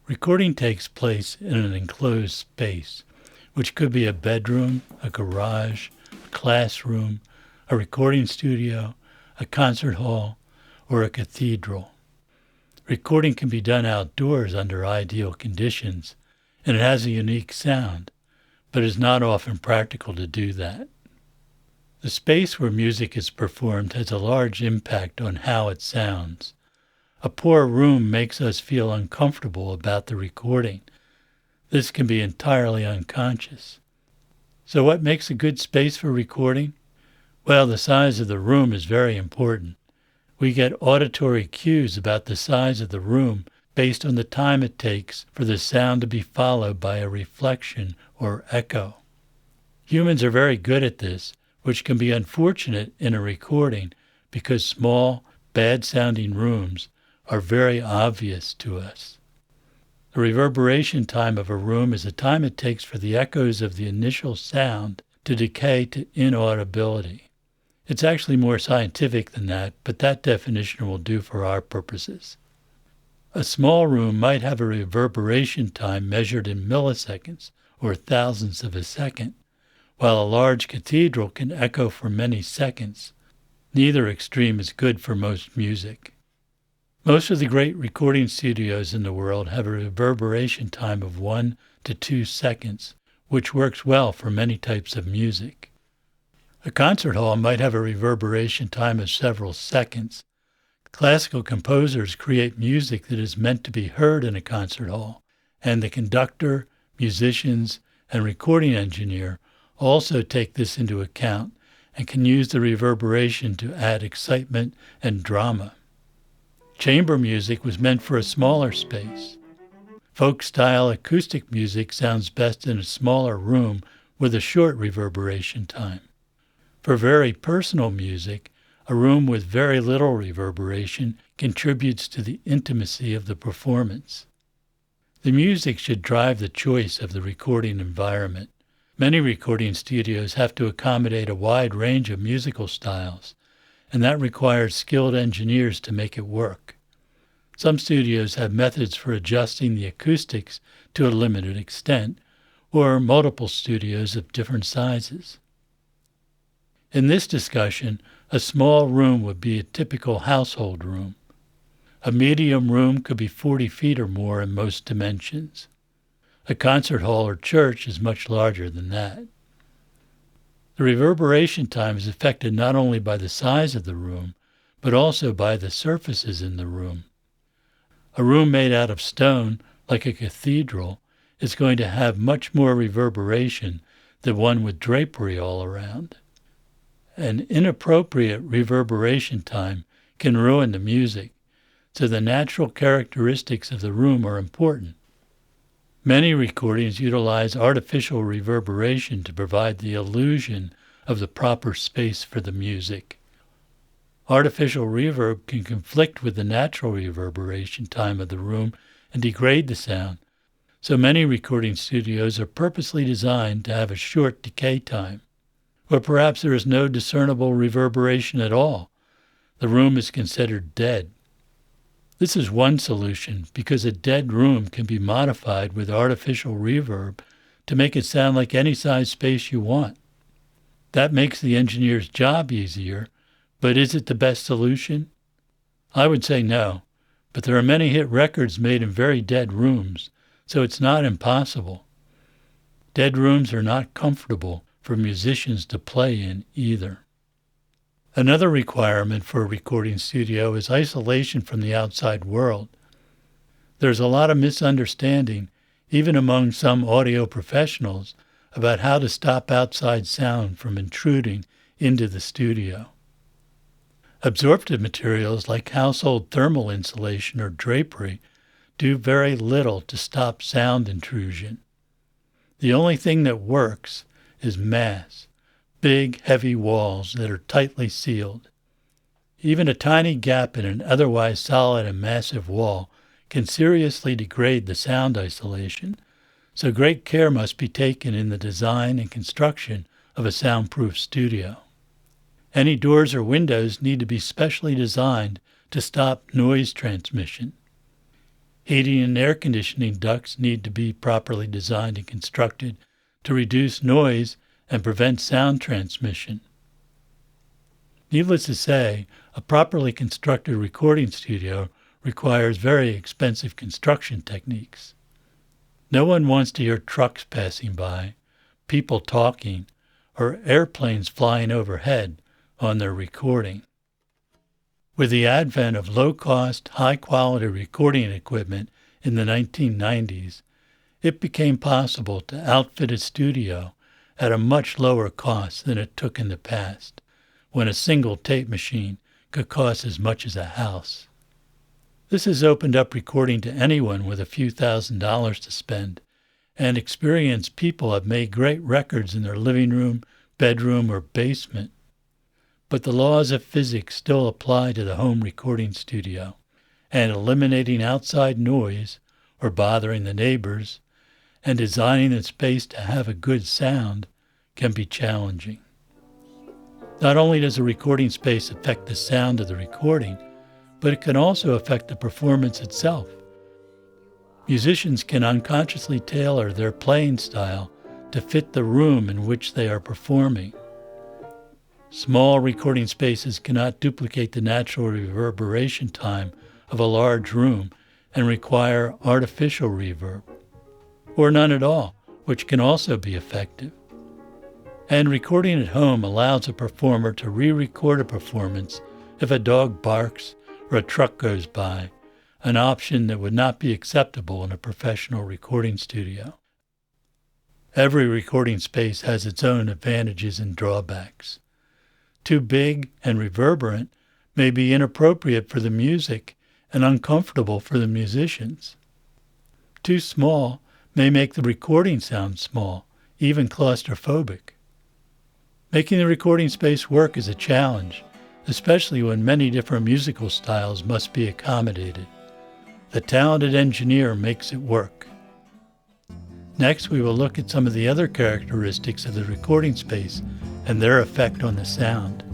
Recording takes place in an enclosed space, which could be a bedroom, a garage, a classroom, a recording studio, a concert hall, or a cathedral. Recording can be done outdoors under ideal conditions, and it has a unique sound, but it is not often practical to do that. The space where music is performed has a large impact on how it sounds. A poor room makes us feel uncomfortable about the recording. This can be entirely unconscious. So what makes a good space for recording? Well, the size of the room is very important. We get auditory cues about the size of the room based on the time it takes for the sound to be followed by a reflection or echo. Humans are very good at this, which can be unfortunate in a recording because small, bad-sounding rooms are very obvious to us. The reverberation time of a room is the time it takes for the echoes of the initial sound to decay to inaudibility. It's actually more scientific than that, but that definition will do for our purposes. A small room might have a reverberation time measured in milliseconds or thousandths of a second, while a large cathedral can echo for many seconds. Neither extreme is good for most music. Most of the great recording studios in the world have a reverberation time of 1 to 2 seconds, which works well for many types of music. A concert hall might have a reverberation time of several seconds. Classical composers create music that is meant to be heard in a concert hall, and the conductor, musicians, and recording engineer also take this into account and can use the reverberation to add excitement and drama. Chamber music was meant for a smaller space. Folk-style acoustic music sounds best in a smaller room with a short reverberation time. For very personal music, a room with very little reverberation contributes to the intimacy of the performance. The music should drive the choice of the recording environment. Many recording studios have to accommodate a wide range of musical styles, and that requires skilled engineers to make it work. Some studios have methods for adjusting the acoustics to a limited extent, or multiple studios of different sizes. In this discussion, a small room would be a typical household room. A medium room could be 40 feet or more in most dimensions. A concert hall or church is much larger than that. The reverberation time is affected not only by the size of the room, but also by the surfaces in the room. A room made out of stone, like a cathedral, is going to have much more reverberation than one with drapery all around. An inappropriate reverberation time can ruin the music, so the natural characteristics of the room are important. Many recordings utilize artificial reverberation to provide the illusion of the proper space for the music. Artificial reverb can conflict with the natural reverberation time of the room and degrade the sound, so many recording studios are purposely designed to have a short decay time. Or perhaps there is no discernible reverberation at all. The room is considered dead. This is one solution because a dead room can be modified with artificial reverb to make it sound like any size space you want. That makes the engineer's job easier, but is it the best solution? I would say no, but there are many hit records made in very dead rooms, so it's not impossible. Dead rooms are not comfortable for musicians to play in either. Another requirement for a recording studio is isolation from the outside world. There's a lot of misunderstanding, even among some audio professionals, about how to stop outside sound from intruding into the studio. Absorptive materials like household thermal insulation or drapery do very little to stop sound intrusion. The only thing that works is mass, big, heavy walls that are tightly sealed. Even a tiny gap in an otherwise solid and massive wall can seriously degrade the sound isolation, so great care must be taken in the design and construction of a soundproof studio. Any doors or windows need to be specially designed to stop noise transmission. Heating and air conditioning ducts need to be properly designed and constructed to reduce noise and prevent sound transmission. Needless to say, a properly constructed recording studio requires very expensive construction techniques. No one wants to hear trucks passing by, people talking, or airplanes flying overhead on their recording. With the advent of low-cost, high-quality recording equipment in the 1990s, it became possible to outfit a studio at a much lower cost than it took in the past, when a single tape machine could cost as much as a house. This has opened up recording to anyone with a few $1,000s to spend, and experienced people have made great records in their living room, bedroom, or basement. But the laws of physics still apply to the home recording studio, and eliminating outside noise or bothering the neighbors and designing the space to have a good sound can be challenging. Not only does a recording space affect the sound of the recording, but it can also affect the performance itself. Musicians can unconsciously tailor their playing style to fit the room in which they are performing. Small recording spaces cannot duplicate the natural reverberation time of a large room and require artificial reverb, or none at all, which can also be effective. And recording at home allows a performer to re-record a performance if a dog barks or a truck goes by, an option that would not be acceptable in a professional recording studio. Every recording space has its own advantages and drawbacks. Too big and reverberant may be inappropriate for the music and uncomfortable for the musicians. Too small may make the recording sound small, even claustrophobic. Making the recording space work is a challenge, especially when many different musical styles must be accommodated. The talented engineer makes it work. Next, we will look at some of the other characteristics of the recording space and their effect on the sound.